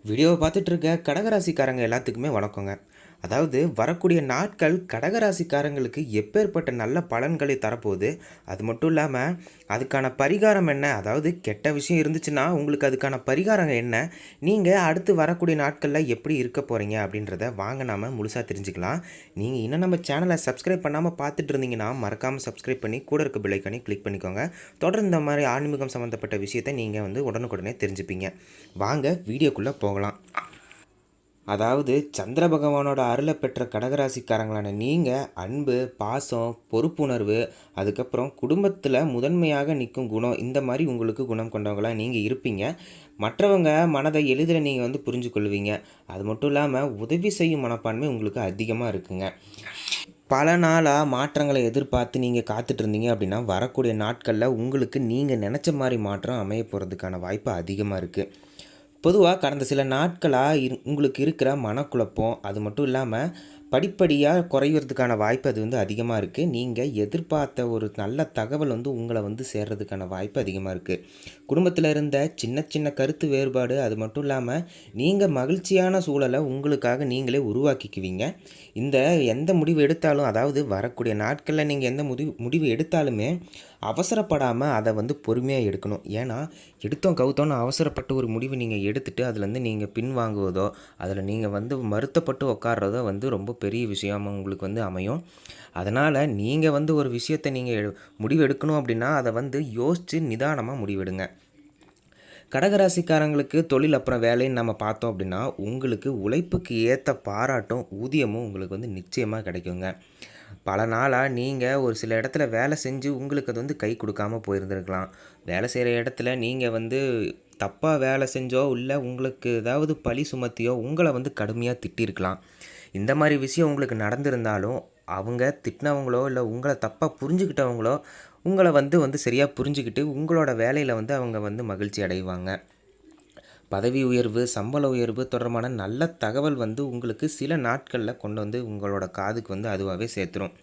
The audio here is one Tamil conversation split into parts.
வீடியோவை பார்த்துட்டு இருக்க கடகராசிக்காரங்க எல்லாத்துக்குமே வணக்கங்க. அதாவது வரக்கூடிய நாட்கள் கடகராசிக்காரங்களுக்கு எப்பேற்பட்ட நல்ல பலன்களை தரப்போகுது. அது மட்டும் இல்லாமல் அதுக்கான பரிகாரம் என்ன, அதாவது கெட்ட விஷயம் இருந்துச்சுன்னா உங்களுக்கு அதுக்கான பரிகாரம் என்ன, நீங்கள் அடுத்து வரக்கூடிய நாட்களில் எப்படி இருக்க போகிறீங்க அப்படின்றத வாங்க நாம் முழுசாக தெரிஞ்சுக்கலாம். நீங்கள் இன்னும் நம்ம சேனலை சப்ஸ்கிரைப் பண்ணாமல் பார்த்துட்டு இருந்தீங்கன்னா மறக்காமல் சப்ஸ்கிரைப் பண்ணி கூட இருக்க பெல் ஐக்கானை கிளிக் பண்ணிக்கோங்க. தொடர்ந்து இந்த மாதிரி ஆன்மீகம் சம்மந்தப்பட்ட விஷயத்தை நீங்கள் உடனுக்குடனே தெரிஞ்சுப்பீங்க. வாங்க வீடியோக்குள்ளே போகலாம். அதாவது சந்திர பகவானோட அருளை பெற்ற கடகராசிக்காரங்களான நீங்கள் அன்பு, பாசம், பொறுப்புணர்வு, அதுக்கப்புறம் குடும்பத்தில் முதன்மையாக நிற்கும் குணம், இந்த மாதிரி உங்களுக்கு குணம் கொண்டவங்களாக நீங்கள் இருப்பீங்க. மற்றவங்க மனதை எளிதில் நீங்கள் புரிஞ்சு கொள்வீங்க. அது மட்டும் இல்லாமல் உதவி செய்யும் மனப்பான்மை உங்களுக்கு அதிகமாக இருக்குங்க. பல நாளாக மாற்றங்களை எதிர்பார்த்து நீங்கள் காத்துட்டு இருந்தீங்க அப்படின்னா வரக்கூடிய நாட்களில் உங்களுக்கு நீங்கள் நினச்ச மாதிரி மாற்றம் அமைய போகிறதுக்கான வாய்ப்பு அதிகமாக இருக்குது. பொதுவாக கடந்த சில நாட்களாக உங்களுக்கு இருக்கிற மனக்குழப்பம் அது மட்டும் இல்லாமல் படிப்படியாக குறைகிறதுக்கான வாய்ப்பு அது அதிகமாக இருக்குது. நீங்கள் எதிர்பார்த்த ஒரு நல்ல தகவல் உங்களை சேர்றதுக்கான வாய்ப்பு அதிகமாக இருக்குது. குடும்பத்தில் இருந்த சின்ன சின்ன கருத்து வேறுபாடு அது மட்டும் இல்லாமல் நீங்கள் மகிழ்ச்சியான சூழலை உங்களுக்காக நீங்களே உருவாக்கிக்குவீங்க. இந்த எந்த முடிவு எடுத்தாலும், அதாவது வரக்கூடிய நாட்களில் நீங்கள் எந்த முடிவு எடுத்தாலுமே அவசரப்படாமல் அதை பொறுமையாக எடுக்கணும். ஏன்னா எடுத்தோம் கவுத்தோன்னு அவசரப்பட்டு ஒரு முடிவு நீங்கள் எடுத்துகிட்டு அதுலேருந்து நீங்கள் பின்வாங்குவதோ, அதில் நீங்கள் வருத்தப்பட்டு உட்கார்றதோ ரொம்ப பெரிய விஷயமா உங்களுக்கு அமையும். அதனால் நீங்கள் ஒரு விஷயத்தை நீங்கள் முடிவு எடுக்கணும் அப்படின்னா அதை யோசித்து நிதானமாக முடிவெடுங்க. கடகராசிக்காரங்களுக்கு தொழில் அப்புறம் வேலைன்னு நம்ம பார்த்தோம் அப்படின்னா உங்களுக்கு உழைப்புக்கு ஏற்ற பாராட்டும் ஊதியமும் உங்களுக்கு நிச்சயமாக கிடைக்குங்க. பல நாளாக நீங்கள் ஒரு சில இடத்துல வேலை செஞ்சு உங்களுக்கு அது கை கொடுக்காமல் போயிருந்துருக்கலாம். வேலை செய்கிற இடத்துல நீங்கள் தப்பாக வேலை செஞ்சோ இல்லை உங்களுக்கு ஏதாவது பழி சுமத்தியோ உங்களை கடுமையாக திட்டிருக்கலாம். இந்த மாதிரி விஷயம் உங்களுக்கு நடந்திருந்தாலும் அவங்க திட்டினவங்களோ இல்லை உங்களை தப்பாக புரிஞ்சுக்கிட்டவங்களோ உங்களை சரியாக புரிஞ்சுக்கிட்டு உங்களோட வேலையில் அவங்க மகிழ்ச்சி அடைவாங்க. பதவி உயர்வு, சம்பள உயர்வு தொடர்பான நல்ல தகவல் உங்களுக்கு சில நாட்களில் கொண்டு உங்களோட காதுக்கு அதுவாகவே சேர்த்துரும்.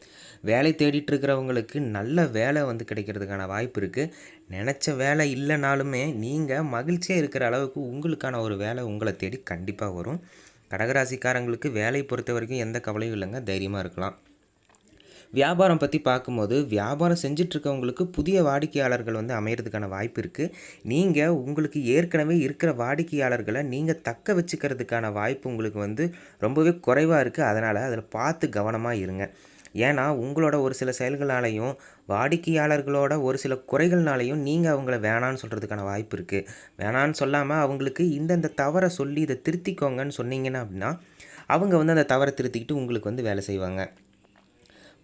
வேலை தேடிட்டு இருக்கிறவங்களுக்கு நல்ல வேலை கிடைக்கிறதுக்கான வாய்ப்பு இருக்குது. நினச்ச வேலை இல்லைனாலுமே நீங்கள் மகிழ்ச்சியாக இருக்கிற அளவுக்கு உங்களுக்கான ஒரு வேலை உங்களை தேடி கண்டிப்பாக வரும். கடகராசிக்காரங்களுக்கு வேலை பொறுத்த வரைக்கும் எந்த கவலையும் இல்லைங்க, தைரியமாக இருக்கலாம். வியாபாரம் பற்றி பார்க்கும்போது வியாபாரம் செஞ்சிட்ருக்கவங்களுக்கு புதிய வாடிக்கையாளர்கள் அமையறதுக்கான வாய்ப்பு இருக்குது. நீங்கள் உங்களுக்கு ஏற்கனவே இருக்கிற வாடிக்கையாளர்களை நீங்கள் தக்க வச்சுக்கிறதுக்கான வாய்ப்பு உங்களுக்கு ரொம்பவே குறைவாக இருக்குது. அதனால் அதில் பார்த்து கவனமாக இருங்க. ஏன்னா உங்களோட ஒரு சில செயல்களாலையும் வாடிக்கையாளர்களோட ஒரு சில குறைகள்னாலையும் நீங்கள் அவங்கள வேணான்னு சொல்கிறதுக்கான வாய்ப்பு இருக்குது. வேணான்னு சொல்லாமல் அவங்களுக்கு இந்தந்த தவறை சொல்லி இதை திருத்திக்கோங்கன்னு சொன்னீங்கன்னா அப்படின்னா அவங்க அந்த தவறை திருத்திக்கிட்டு உங்களுக்கு வேலை செய்வாங்க.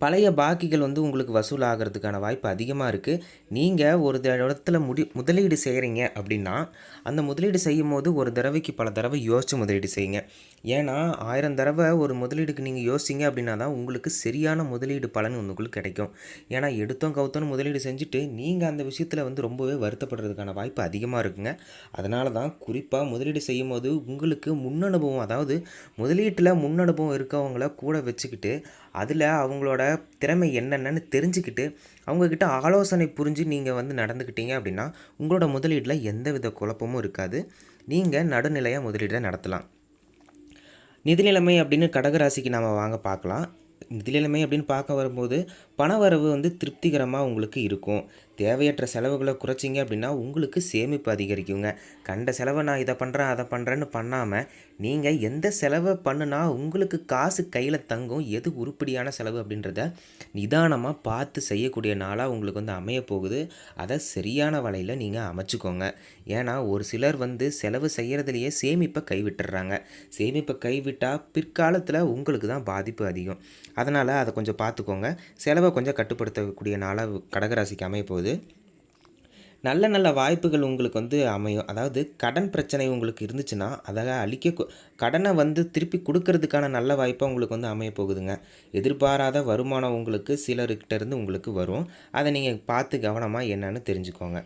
பழைய பாக்கிகள் உங்களுக்கு வசூல் ஆகிறதுக்கான வாய்ப்பு அதிகமாக இருக்குது. நீங்கள் ஒரு இடத்துல முதலீடு செய்கிறீங்க அப்படின்னா அந்த முதலீடு செய்யும் போது ஒரு தடவைக்கு பல தடவை யோசித்து முதலீடு செய்யுங்க. ஏன்னா 1000 தடவை ஒரு முதலீடுக்கு நீங்கள் யோசிச்சிங்க அப்படின்னா தான் உங்களுக்கு சரியான முதலீடு பலன் உங்களுக்கு கிடைக்கும். ஏன்னா எடுத்தோம் கவுத்தோன்னு முதலீடு செஞ்சுட்டு நீங்கள் அந்த விஷயத்தில் ரொம்பவே வருத்தப்படுறதுக்கான வாய்ப்பு அதிகமாக இருக்குங்க. அதனால தான் குறிப்பாக முதலீடு செய்யும் போது உங்களுக்கு முன்னனுபவம், அதாவது முதலீட்டில் முன்னனுபவம் இருக்கவங்கள கூட வச்சுக்கிட்டு அதில் அவங்களோட திறமை என்னென்னு தெரிஞ்சுக்கிட்டு அவங்கக்கிட்ட ஆலோசனை புரிஞ்சு நீங்கள் நடந்துக்கிட்டீங்க அப்படின்னா உங்களோட முதலீட்டில் எந்தவித குழப்பமும் இருக்காது. நீங்கள் நடுநிலையாக முதலீடை நடத்தலாம். நிதி நிலைமை அப்படின்னு கடகராசிக்கு நாம் வாங்க பார்க்கலாம். நிதி நிலைமை அப்படின்னு பார்க்க வரும்போது பணவரவு திருப்திகரமாக உங்களுக்கு இருக்கும். தேவையற்ற செலவுகளை குறைச்சிங்க அப்படின்னா உங்களுக்கு சேமிப்பு அதிகரிக்குங்க. கண்ட செலவை நான் இதை பண்ணுறேன் அதை பண்ணுறேன்னு பண்ணாமல் நீங்கள் எந்த செலவை பண்ணுனா உங்களுக்கு காசு கையில் தங்கும், எது உருப்படியான செலவு அப்படின்றத நிதானமாக பார்த்து செய்யக்கூடிய நாளாக உங்களுக்கு அமைய போகுது. அதை சரியான வழியில் நீங்கள் அமைச்சுக்கோங்க. ஏன்னா ஒரு சிலர் செலவு செய்கிறதுலையே சேமிப்பை கைவிட்டுறாங்க. சேமிப்பை கைவிட்டால் பிற்காலத்தில் உங்களுக்கு தான் பாதிப்பு அதிகம். அதனால் அதை கொஞ்சம் பார்த்துக்கோங்க. செலவை கொஞ்சம் கட்டுப்படுத்தக்கூடிய நாளாக கடகராசிக்கு அமைய போகுது. நல்ல நல்ல வாய்ப்புகள் உங்களுக்கு அமையும். அதாவது கடன் பிரச்சனை உங்களுக்கு இருந்துச்சுன்னா அதை கடனை திருப்பி கொடுக்கறதுக்கான நல்ல வாய்ப்பாக உங்களுக்கு அமைய போகுதுங்க. எதிர்பாராத வருமானம் உங்களுக்கு சிலர்கிட்ட இருந்து உங்களுக்கு வரும். அதை நீங்கள் பார்த்து கவனமாக என்னன்னு தெரிஞ்சுக்கோங்க.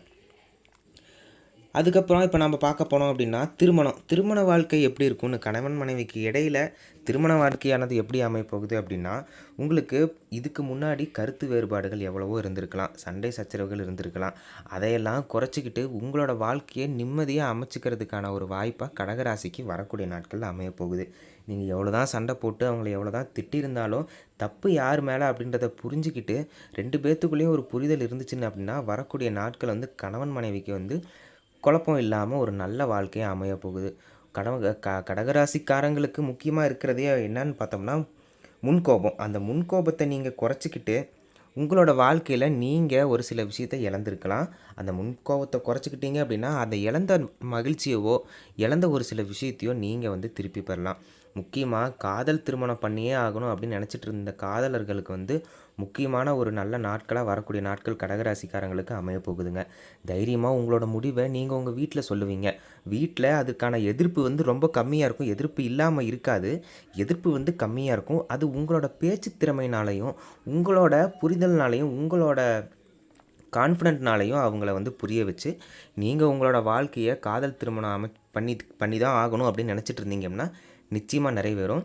அதுக்கப்புறம் இப்போ நம்ம பார்க்க போனோம் அப்படின்னா திருமண வாழ்க்கை எப்படி இருக்கும்னு கணவன் மனைவிக்கு இடையில திருமண வாழ்க்கையானது எப்படி அமையப்போகுது அப்படின்னா, உங்களுக்கு இதுக்கு முன்னாடி கருத்து வேறுபாடுகள் எவ்வளவோ இருந்திருக்கலாம். சண்டை சச்சரவுகள் இருந்திருக்கலாம். அதையெல்லாம் குறைச்சிக்கிட்டு உங்களோட வாழ்க்கையை நிம்மதியா அமைச்சுக்கிறதுக்கான ஒரு வாய்ப்பா கடகராசிக்கு வரக்கூடிய நாட்கள்ல அமையப்போகுது. நீங்க எவ்வளோதான் சண்டை போட்டு அவங்கள எவ்வளோதான் திட்டியிருந்தாலும், தப்பு யார் மேல அப்படின்றத புரிஞ்சுக்கிட்டு 2 பேத்துக்குள்ளேயும் ஒரு புரிதல் இருந்துச்சுன்னு அப்படின்னா, வரக்கூடிய நாட்கள் வந்து கணவன் மனைவிக்கு வந்து குழப்பம் இல்லாம ஒரு நல்ல வாழ்க்கையா அமையப் போகுது. கடகராசிக்காரங்களுக்கு முக்கியமா இருக்கிறதே என்னன்னு பார்த்தோம்னா, முன்கோபம். அந்த முன்கோபத்த நீங்க குறைச்சுக்கிட்டு, உங்களோட வாழ்க்கையில நீங்க ஒரு சில விஷயத்த இழந்திருக்கலாம். அந்த முன்கோபத்த குறைச்சுக்கிட்டீங்க அப்படின்னா, அந்த இழந்த மகிழ்ச்சியவோ, இழந்த ஒரு சில விஷயத்தையோ நீங்க வந்து திருப்பி பெறலாம். முக்கியமா காதல் திருமணம் பண்ணியே ஆகணும் அப்படின்னு நினைச்சிட்டு இருந்த காதலர்களுக்கு வந்து முக்கியமான ஒரு நல்ல நாட்களா வரக்கூடிய நாட்கள் கடகராசிக்காரங்களுக்கு அமையப் போகுதுங்க. தைரியமா உங்களோட முடிவ நீங்க உங்க வீட்ல சொல்லுவீங்க. வீட்ல அதுக்கான எதிர்ப்பு வந்து ரொம்ப கம்மியா இருக்கும். எதிர்ப்பு இல்லாம இருக்காது. எதிர்ப்பு வந்து கம்மியா இருக்கும். அது உங்களோட பேச்சு திறமையினாலயும், உங்களோட புரிதல்னாலயும், உங்களோட கான்ஃபிடென்ட்னாலயும் அவங்கள வந்து புரிய வச்சு, நீங்க உங்களோட வாழ்க்கைய காதல் திருமணம் பண்ணி பண்ணி தான் ஆகணும் அப்படின்னு நினைச்சிட்டு இருந்தீங்கன்னா, நிச்சயமா நிறைவேறும்.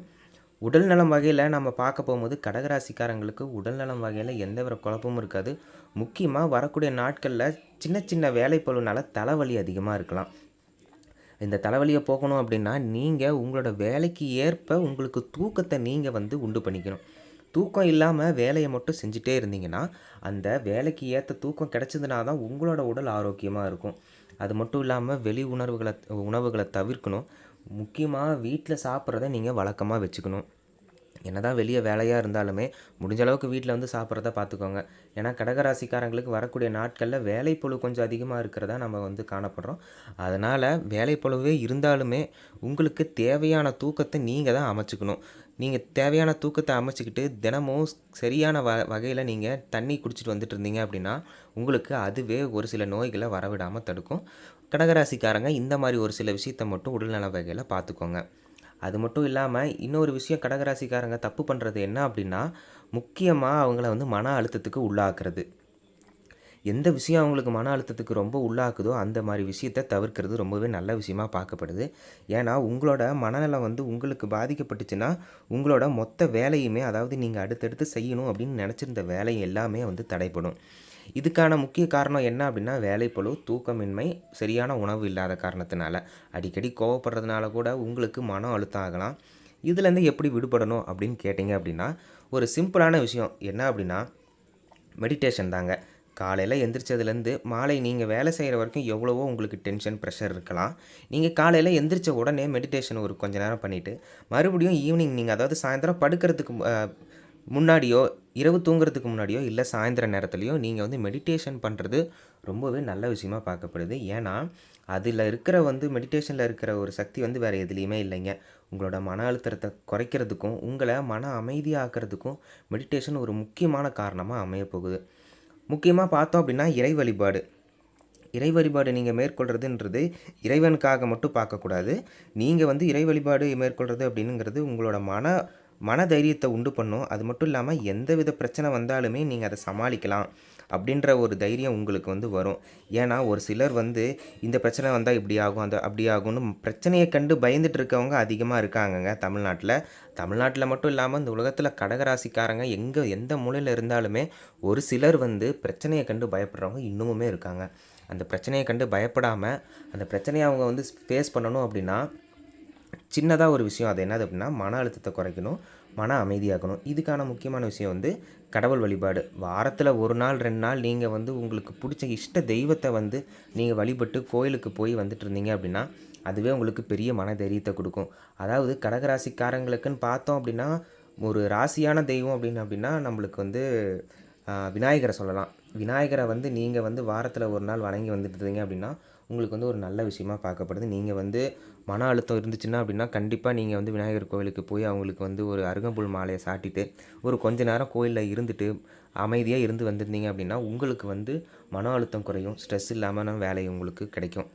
உடல்நலம் வகையில நம்ம பார்க்க போம்போது கடகராசிக்காரங்களுக்கு உடல்நலம் வகையில எந்த ஒரு குழப்பமும் இருக்காது. முக்கியமா வரக்கூடிய நாட்கள்ல சின்ன சின்ன வேலைப்பளுனால தலைவலி அதிகமா இருக்கலாம். இந்த தலைவலிய போக்கணும் அப்படின்னா, நீங்க உங்களோட வேலைக்கு ஏற்ப உங்களுக்கு தூக்கத்த நீங்க வந்து உண்டு பண்ணிக்கணும். தூக்கம் இல்லாம வேலைய மட்டும் செஞ்சுட்டே இருந்தீங்கன்னா, அந்த வேலைக்கு ஏத்த தூக்கம் கிடைச்சதுனா தான் உங்களோட உடல் ஆரோக்கியமா இருக்கும். அது மட்டும் இல்லாம வெளி உணவுகள தவிர்க்கணும். முக்கியமா வீட்ல சாப்பிடுறத நீங்க வழக்கமா வச்சுக்கணும். என்னதான் வெளிய வேலையா இருந்தாலுமே, முடிஞ்ச அளவுக்கு வீட்ல வந்து சாப்பிட்றத பார்த்துக்கோங்க. ஏன்னா கடகராசிக்காரங்களுக்கு வரக்கூடிய நாட்கள்ல வேலைப்பளு கொஞ்சம் அதிகமா இருக்கிறதா நம்ம வந்து காணப்படுறோம். அதனால வேலைப்பளுவே இருந்தாலுமே, உங்களுக்கு தேவையான தூக்கத்த நீங்க தான் அமைச்சுக்கணும். நீங்க தேவையான தூக்கத்த அமைச்சுக்கிட்டு, தினமும் சரியான வகையில நீங்க தண்ணி குடிச்சிட்டு வந்துட்டு இருந்தீங்க அப்படின்னா, உங்களுக்கு அதுவே ஒரு சில நோய்கள வரவிடாம தடுக்கும். கடகராசிக்காரங்க இந்த மாரி ஒரு சில விஷயத்த மட்டும் உடல்நல வகையில பார்த்துக்கோங்க. அது மட்டும் இல்லாம, இன்னொரு விஷயம் கடகராசிக்காரங்க தப்பு பண்றது என்ன அப்டின்னா, முக்கியமா அவங்கள வந்து மன அழுத்தத்துக்கு உள்ளாக்குறது. எந்த விஷயம் அவங்களுக்கு மன அழுத்தத்துக்கு ரொம்ப உள்ளாக்குதோ, அந்த மாரி விஷயத்த தவிர்க்கிறது ரொம்பவே நல்ல விஷயமா பார்க்கப்படுது. ஏன்னா, உங்களோட மனநலம் வந்து உங்களுக்கு பாதிக்கப்பட்டுச்சுன்னா, உங்களோட மொத்த வேலையுமே அதாவது நீங்க அடுத்தடுத்து செய்யணும் அப்டின்னு நெனச்சிருந்த வேலை எல்லாமே வந்து தடைப்படும். இதுக்கான முக்கிய காரணம் என்ன அப்டின்னா, வேலைப்பளு, தூக்கமின்மை, சரியான உணவு இல்லாத காரணத்தினால. அடிக்கடி கோவப்படுறதுனால கூட உங்களுக்கு மன அழுத்தம் ஆகலாம். இதுலேருந்து எப்படி விடுபடணும் அப்படின்னு கேட்டீங்க அப்படின்னா, ஒரு சிம்பிளான விஷயம் என்ன அப்படின்னா, மெடிடேஷன் தாங்க. காலையில எந்திரிச்சதுலேருந்து மாலை நீங்க வேலை செய்ற வரைக்கும் எவ்வளவோ உங்களுக்கு டென்ஷன், ப்ரெஷர் இருக்கலாம். நீங்க காலையில எந்திரிச்ச உடனே மெடிடேஷன் ஒரு கொஞ்ச நேரம் பண்ணிட்டு, மறுபடியும் ஈவினிங் நீங்க அதாவது சாயந்தரம் படுக்கிறதுக்கு முன்னாடியோ, இரவு தூங்குறதுக்கு முன்னாடியோ, இல்ல சாயந்திர நேரத்திலயோ நீங்க வந்து மெடிடேஷன் பண்றது ரொம்பவே நல்ல விஷயமா பார்க்கப்படுது. ஏன்னா, அதில இருக்கிற வந்து மெடிடேஷன்ல இருக்கிற ஒரு சக்தி வந்து வேற எதுலயுமே இல்லைங்க. உங்களோட மன அழுத்தத்த குறைக்கிறதுக்கும், உங்கள மன அமைதியாக்குறதுக்கும் மெடிடேஷன் ஒரு முக்கியமான காரணமா அமையப்போகுது. முக்கியமா பார்த்தோம் அப்படின்னா, இறை வழிபாடு. இறை வழிபாடு நீங்க மேற்கொள்றதுன்றது இறைவனுக்காக மட்டும் பார்க்கக்கூடாது. நீங்க வந்து இறை வழிபாடு மேற்கொள்றது அப்படின்னுங்கிறது உங்களோட மன தைரியத்த உண்டு பண்ணும். அது மட்டும் இல்லாம எந்தவித பிரச்சனை வந்தாலுமே நீங்க அத சமாளிக்கலாம். அப்படின்ற ஒரு தைரியம் உங்களுக்கு வந்து வரும். ஏன்னா, ஒரு சிலர் வந்து இந்த பிரச்சனை வந்தா இப்படி ஆகும், அப்படி ஆகும்னு பிரச்சனைய கண்டு பயந்துட்டு இருக்கவங்க அதிகமா இருக்காங்கங்க தமிழ்நாட்ல. தமிழ்நாட்ல மட்டும் இல்லாம இந்த உலகத்தில கடகராசிக்காரங்க எந்த மூலையில இருந்தாலுமே, ஒரு சிலர் வந்து பிரச்சனைய கண்டு பயப்படுறவங்க இன்னமுமே இருக்காங்க. அந்த பிரச்சனைய கண்டு பயப்படாம, அந்த பிரச்சனைய அவங்க வந்து ஃபேஸ் பண்ணணும் அப்படின்னா, சின்னதா ஒரு விஷயம். அது என்னது அப்படின்னா, மன அழுத்தத்த குறைக்கணும், மன அமைதியாக்கணும். இதுக்கான முக்கியமான விஷயம் வந்து கடவுள் வழிபாடு. வாரத்தில 1 நாள், 2 நாள் நீங்க வந்து உங்களுக்கு புடிச்ச இஷ்ட தெய்வத்த வந்து நீங்க வழிபட்டு கோயிலுக்கு போய் வந்துட்டு இருந்தீங்க அப்படின்னா, அதுவே உங்களுக்கு பெரிய மன தைரியத்த குடுக்கும். அதாவது கடகராசிக்காரங்களுக்குன்னு பார்த்தோம் அப்படின்னா, ஒரு ராசியான தெய்வம் அப்படின்னா நம்மளுக்கு வந்து விநாயகர சொல்லலாம். விநாயகர வந்து நீங்க வந்து வாரத்தில 1 நாள் வணங்கி வந்துட்டு இருந்தீங்க அப்படின்னா, உங்களுக்கு வந்து ஒரு நல்ல விஷயமா பார்க்கப்படுது. நீங்க வந்து மன அழுத்தம் இருந்துச்சுன்னா அப்படின்னா, கண்டிப்பா நீங்க வந்து விநாயகர் கோவிலுக்கு போய் அவங்களுக்கு வந்து ஒரு அருகம்புல் மாலைய சாட்டிட்டு, ஒரு கொஞ்ச நேரம் கோயில்ல இருந்துட்டு, அமைதியா இருந்து வந்திருந்தீங்க அப்படின்னா, உங்களுக்கு வந்து மன அழுத்தம் குறையும். ஸ்ட்ரெஸ் இல்லாம வேலை உங்களுக்கு கிடைக்கும்.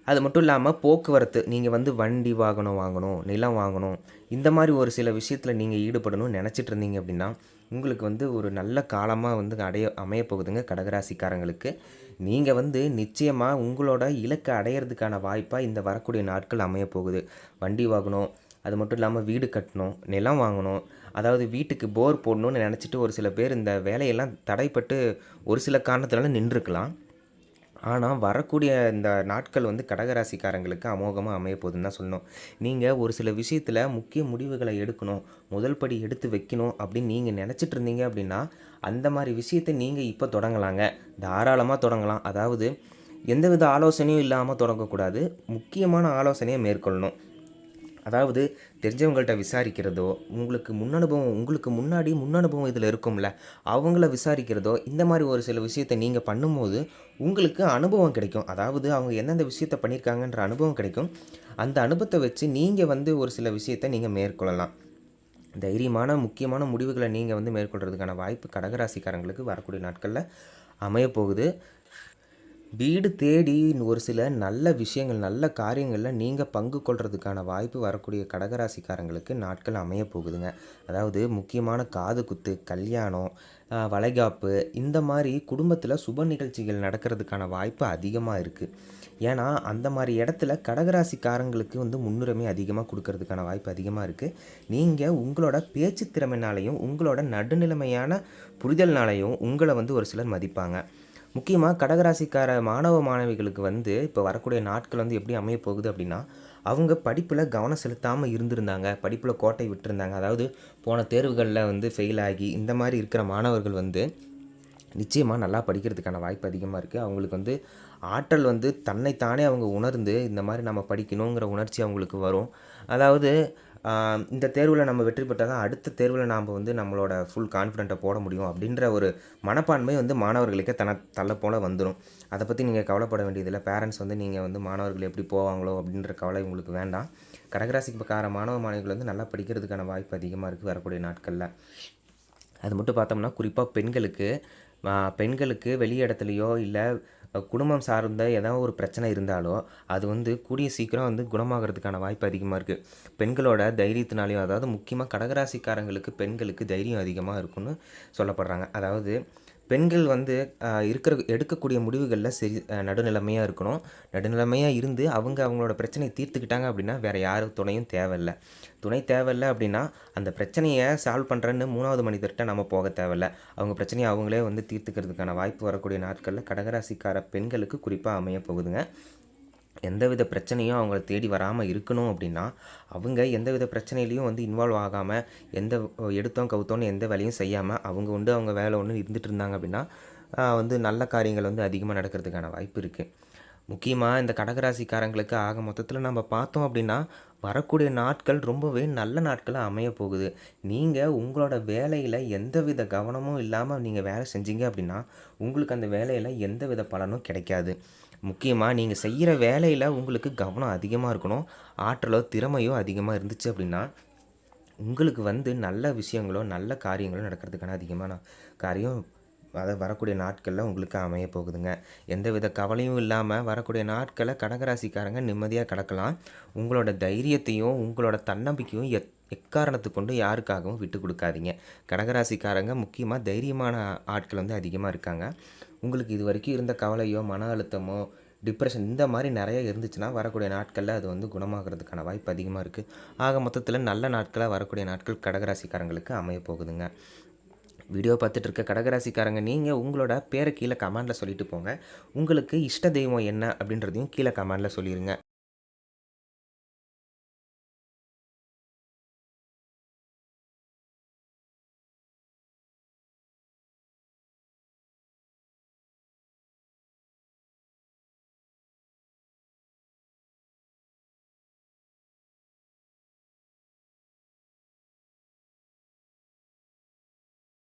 அது மட்டும் இல்லாம போக்குவரத்து. நீங்க வந்து வண்டி வாகனம் வாங்கணும், நிலம் வாங்கணும். இந்த மாரி ஒரு சில விஷயத்தில நீங்க ஈடுபடணும்னு நெனச்சிட்டு இருந்தீங்க அப்படின்னா, உங்களுக்கு வந்து ஒரு நல்ல காலமா வந்து அமையப்போகுதுங்க கடகராசிக்காரங்களுக்கு. நீங்க வந்து நிச்சயமா உங்களோட இலக்க அடையறதுக்கான வாய்ப்பா இந்த வரக்கூடிய நாட்கள் அமையப் போகுது. வண்டி வாங்கணும், அது மட்டும் இல்லாம வீடு கட்டணும், நிலம் வாங்கணும், அதாவது வீட்டுக்கு போர் போடணும்னு நெனச்சுட்டு ஒரு சில பேர் இந்த வேலையெல்லாம் தடைப்பட்டு ஒரு சில காரணத்தினால நின்றுக்கலாம். ஆனா, வரக்கூடிய இந்த நாட்கள் வந்து கடகராசிக்காரங்களுக்கு அமோகமா அமையப்போகுதுன்னு தான் சொல்லணும். நீங்க ஒரு சில விஷயத்தில முக்கிய முடிவுகள எடுக்கணும், முதல் படி எடுத்து வைக்கணும் அப்படின்னு நீங்க நெனச்சிட்டு இருந்தீங்க அப்படின்னா, அந்த மாரி விஷயத்த நீங்க இப்ப தொடங்கலாங்க. தாராளமா தொடங்கலாம். அதாவது எந்தவித ஆலோசனையும் இல்லாம தொடங்கக்கூடாது. முக்கியமான ஆலோசனைய மேற்கொள்ளணும். அதாவது தெரிஞ்சவங்கள்ட்ட விசாரிக்கிறதோ, உங்களுக்கு முன்னாடி முன்னனுபவம் இதில இருக்கும்ல, அவங்கள விசாரிக்கிறதோ, இந்த மாரி ஒரு சில விஷயத்த நீங்க பண்ணும்போது, உங்களுக்கு அனுபவம் கிடைக்கும். அதாவது அவங்க எந்தெந்த விஷயத்த பண்ணியிருக்காங்கன்ற அனுபவம் கிடைக்கும். அந்த அனுபவத்த வச்சு நீங்க வந்து ஒரு சில விஷயத்த நீங்க மேற்கொள்ளலாம். தைரியமான, முக்கியமான முடிவுகள நீங்க வந்து மேற்கொள்றதுக்கான வாய்ப்பு கடகராசிக்காரங்களுக்கு வரக்கூடிய நாட்கள்ல அமையப்போகுது. வீடு தேடி ஒரு சில நல்ல விஷயங்கள், நல்ல காரியங்கள்ல நீங்க பங்கு கொள்றதுக்கான வாய்ப்பு வரக்கூடிய கடகராசிக்காரங்களுக்கு நாட்கள் அமையப் போகுதுங்க. அதாவது முக்கியமான காது குத்து, கல்யாணம், வளைகாப்பு இந்த மாரி குடும்பத்தில சுப நிகழ்ச்சிகள் நடக்கிறதுக்கான வாய்ப்பு அதிகமா இருக்கு. ஏன்னா, அந்த மாரி இடத்துல கடகராசிக்காரங்களுக்கு வந்து முன்னுரிமை அதிகமா குடுக்கறதுக்கான வாய்ப்பு அதிகமா இருக்கு. நீங்க உங்களோட பேச்சு திறமைனாலயும், உங்களோட நடுநிலைமையான புரிதல்னாலயும் உங்கள வந்து ஒரு சிலர் மதிப்பாங்க. முக்கியமா கடகராசிக்கார மாணவ, மாணவிகளுக்கு வந்து இப்ப வரக்கூடிய நாட்கள் வந்து எப்படி அமையப் போகுது அப்படின்னா, அவங்க படிப்புல கவனம் செலுத்தாம இருந்திருந்தாங்க. படிப்புல கோட்டை விட்டிருந்தாங்க. அதாவது போன தேர்வுகள்ல வந்து ஃபெயில் ஆகி இந்த மாரி இருக்கிற மாணவர்கள் வந்து நிச்சயமா நல்லா படிக்கிறதுக்கான வாய்ப்பு அதிகமா இருக்கு. அவங்களுக்கு வந்து ஆற்றல் வந்து தன்னை தானே அவங்க உணர்ந்து, இந்த மாரி நம்ம படிக்கணுங்கிற உணர்ச்சி அவங்களுக்கு வரும். அதாவது இந்த தேர்வுல நம்ம வெற்றி பெற்றா தான் அடுத்த தேர்வுல நாம வந்து நம்மளோட ஃபுல் கான்ஃபிடென்ட்ட போட முடியும் அப்படின்ற ஒரு மனப்பான்மை வந்து மாணவர்களுக்கு தள்ளப்போல வந்துரும். அத பத்தி நீங்க கவலைப்பட வேண்டியதில்ல. பேரண்ட்ஸ் வந்து நீங்க வந்து மாணவர்கள் எப்படி போவாங்களோ அப்படின்ற கவலை உங்களுக்கு வேண்டாம். கடகராசிக்கார மாணவ, மாணவிகள் வந்து நல்லா படிக்கிறதுக்கான வாய்ப்பு அதிகமா இருக்கு வரக்கூடிய நாட்கள்ல. அது மட்டும் பார்த்தோம்னா, குறிப்பா பெண்களுக்கு வெளி இடத்துலயோ, இல்ல குடும்பம் சார்ந்த ஏதாவது ஒரு பிரச்சனை இருந்தாலோ, அது வந்து கூடிய சீக்கிரம் வந்து குணமாகறதுக்கான வாய்ப்பு அதிகமா இருக்கு. பெண்களோட தைரியத்தினாலயும் அதாவது முக்கியமா கடகராசிக்காரங்களுக்கு பெண்களுக்கு தைரியம் அதிகமா இருக்குன்னு சொல்லப்படுறாங்க. அதாவது பெண்கள் வந்து எடுக்கக்கூடிய முடிவுகள்ல சரி நடுநிலைமையா இருக்கணும். நடுநிலைமையா இருந்து அவங்களோட பிரச்சனைய தீர்த்துக்கிட்டாங்க அப்படின்னா, வேற யாரு துணையும் தேவையில்ல. துணை தேவையில்ல அப்படின்னா, அந்த பிரச்சனைய சால்வ் பண்றேன்னு 3வது மனிதர்ட்ட நம்ம போக தேவையில்ல. அவங்க பிரச்சனைய அவங்களே வந்து தீர்த்துக்கிறதுக்கான வாய்ப்பு வரக்கூடிய நாட்கள்ல கடகராசிக்கார பெண்களுக்கு குறிப்பா அமையப் போகுதுங்க. எந்தவித பிரச்சனையும் அவங்கள தேடி வராம இருக்கணும் அப்படின்னா, அவங்க எந்தவித பிரச்சனையிலயும் வந்து இன்வால்வ் ஆகாம, எந்த எடுத்தோம் கவுத்தோம்ன்னு எந்த வேலையும் செய்யாம, அவங்க உண்டு அவங்க வேலை உண்டுன்னு இருந்துட்டு இருந்தாங்க அப்படின்னா, வந்து நல்ல காரியங்கள் வந்து அதிகமா நடக்கிறதுக்கான வாய்ப்பு இருக்கு. முக்கியமா இந்த கடகராசிக்காரங்களுக்கு ஆக மொத்தத்தில நம்ம பார்த்தோம் அப்படின்னா, வரக்கூடிய நாட்கள் ரொம்பவே நல்ல நாட்களா அமையப் போகுது. நீங்க உங்களோட வேலையில எந்தவித கவனமும் இல்லாம நீங்க வேலை செஞ்சீங்க அப்படின்னா, உங்களுக்கு அந்த வேலையில எந்தவித பலனும் கிடைக்காது. முக்கியமா நீங்க செய்யற வேலையில உங்களுக்கு கவனம் அதிகமா இருக்கணும். ஆற்றலோ, திறமையோ அதிகமா இருந்துச்சு அப்படின்னா, உங்களுக்கு வந்து நல்ல விஷயங்களோ, நல்ல காரியங்களோ நடக்கிறதுக்கான அதிகமான காரியம் அதாவது வரக்கூடிய நாட்கள்ல உங்களுக்கு அமையப் போகுதுங்க. எந்தவித கவலையும் இல்லாம வரக்கூடிய நாட்கள கடகராசிக்காரங்க நிம்மதியா கடக்கலாம். உங்களோட தைரியத்தையும், உங்களோட தன்னம்பிக்கையும் எக்காரணத்துக் கொண்டும் யாருக்காகவும் விட்டுக் குடுக்காதீங்க. கடகராசிக்காரங்க முக்கியமா தைரியமான ஆட்கள் வந்து அதிகமா இருக்காங்க. உங்களுக்கு இதுவரைக்கும் இருந்த கவலையோ, மன அழுத்தமோ, டிப்ரஷன் இந்த மாரி நெறைய இருந்துச்சுன்னா, வரக்கூடிய நாட்கள்ல அது வந்து குணமாகறதுக்கான வாய்ப்பு அதிகமா இருக்கு. ஆக மொத்தத்தில நல்ல நாட்களா வரக்கூடிய நாட்கள் கடகராசிக்காரங்களுக்கு அமையப் போகுதுங்க. வீடியோ பார்த்துட்டு இருக்க கடகராசிக்காரங்க, நீங்க உங்களோட பேர கீழ கமெண்ட்ல சொல்லிட்டு போங்க. உங்களுக்கு இஷ்ட தெய்வம் என்ன அப்படின்றதையும் கீழ கமெண்ட்ல சொல்லிருங்க.